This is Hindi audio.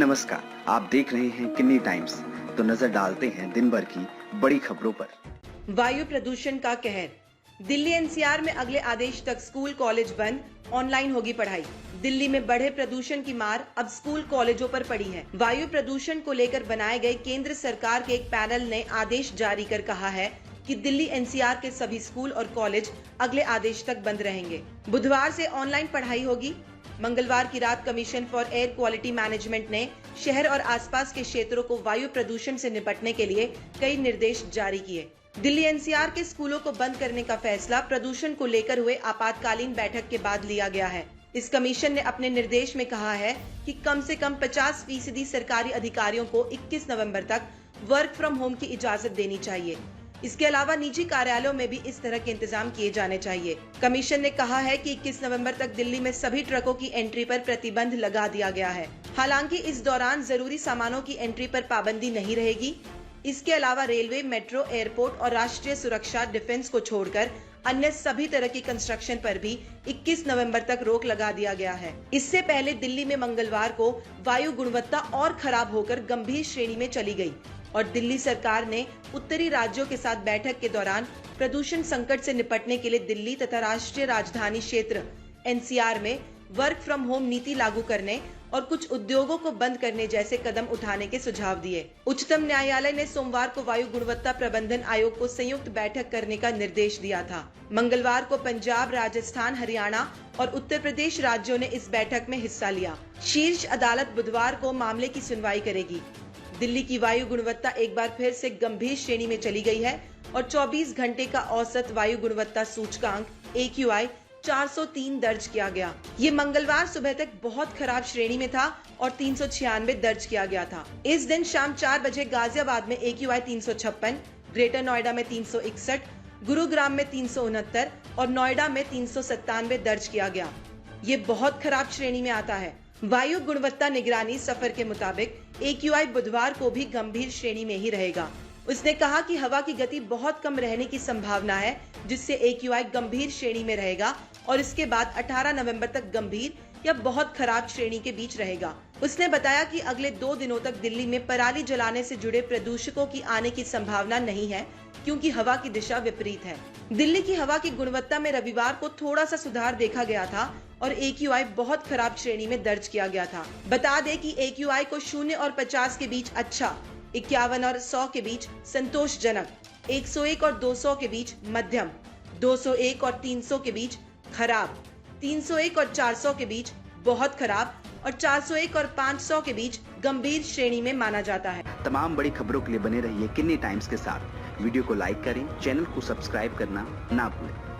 नमस्कार, आप देख रहे हैं किन्नी टाइम्स। तो नजर डालते हैं दिन भर की बड़ी खबरों पर। वायु प्रदूषण का कहर। दिल्ली एनसीआर में अगले आदेश तक स्कूल कॉलेज बंद, ऑनलाइन होगी पढ़ाई। दिल्ली में बढ़े प्रदूषण की मार अब स्कूल कॉलेजों पर पड़ी है। वायु प्रदूषण को लेकर बनाए गए केंद्र सरकार के एक पैनल ने आदेश जारी कर कहा है कि दिल्ली एनसीआर के सभी स्कूल और कॉलेज अगले आदेश तक बंद रहेंगे। बुधवार से ऑनलाइन पढ़ाई होगी। मंगलवार की रात commission for air quality management ने शहर और आसपास के क्षेत्रों को वायु प्रदूषण से निपटने के लिए कई निर्देश जारी किए। दिल्ली एनसीआर के स्कूलों को बंद करने का फैसला प्रदूषण को लेकर हुए आपातकालीन बैठक के बाद लिया गया है। इस कमीशन ने अपने निर्देश में कहा है कि कम से कम 50% सरकारी अधिकारियों को 21 नवंबर तक वर्क फ्रॉम होम की इजाजत देनी चाहिए। इसके अलावा निजी कार्यालयों में भी इस तरह के इंतजाम किए जाने चाहिए। कमीशन ने कहा है कि 21 नवंबर तक दिल्ली में सभी ट्रकों की एंट्री पर प्रतिबंध लगा दिया गया है। हालांकि इस दौरान जरूरी सामानों की एंट्री पर पाबंदी नहीं रहेगी। इसके अलावा रेलवे, मेट्रो, एयरपोर्ट और राष्ट्रीय सुरक्षा, डिफेंस को छोड़कर अन्य सभी तरह की कंस्ट्रक्शन पर भी 21 नवंबर तक रोक लगा दिया गया है। इससे पहले दिल्ली में मंगलवार को वायु गुणवत्ता और खराब होकर गंभीर श्रेणी में चली गई और दिल्ली सरकार ने उत्तरी राज्यों के साथ बैठक के दौरान प्रदूषण संकट से निपटने के लिए दिल्ली तथा राष्ट्रीय राजधानी क्षेत्र एनसीआर में वर्क फ्रॉम होम नीति लागू करने और कुछ उद्योगों को बंद करने जैसे कदम उठाने के सुझाव दिए। उच्चतम न्यायालय ने सोमवार को वायु गुणवत्ता प्रबंधन आयोग को संयुक्त बैठक करने का निर्देश दिया था। मंगलवार को पंजाब, राजस्थान, हरियाणा और उत्तर प्रदेश राज्यों ने इस बैठक में हिस्सा लिया। शीर्ष अदालत बुधवार को मामले की सुनवाई करेगी। दिल्ली की वायु गुणवत्ता एक बार फिर से गंभीर श्रेणी में चली गई है और 24 घंटे का औसत वायु गुणवत्ता सूचकांक AQI 403 दर्ज किया गया। ये मंगलवार सुबह तक बहुत खराब श्रेणी में था और 396 दर्ज किया गया था। इस दिन शाम 4 बजे गाजियाबाद में AQI 356, ग्रेटर नोएडा में 361, गुरुग्राम में 369 और नोएडा में 397 दर्ज किया गया। ये बहुत खराब श्रेणी में आता है। वायु गुणवत्ता निगरानी सफर के मुताबिक AQI बुधवार को भी गंभीर श्रेणी में ही रहेगा। उसने कहा कि हवा की गति बहुत कम रहने की संभावना है, जिससे AQI गंभीर श्रेणी में रहेगा और इसके बाद 18 नवंबर तक गंभीर या बहुत खराब श्रेणी के बीच रहेगा। उसने बताया कि अगले 2 दिनों तक दिल्ली में पराली जलाने से जुड़े प्रदूषकों की आने की संभावना नहीं है, क्योंकि हवा की दिशा विपरीत है। दिल्ली की हवा की गुणवत्ता में रविवार को थोड़ा सा सुधार देखा गया था और AQI बहुत खराब श्रेणी में दर्ज किया गया था। बता दें कि AQI को 0 और 50 के बीच अच्छा, 51 और 100 के बीच संतोषजनक, 101 और 200 के बीच मध्यम, 201 और 300 के बीच खराब, 301 और 400 के बीच बहुत खराब और 401 और 500 के बीच गंभीर श्रेणी में माना जाता है। तमाम बड़ी खबरों के लिए बने रहिए किन्नी टाइम्स के साथ। वीडियो को लाइक करें, चैनल को सब्सक्राइब करना ना भूलें।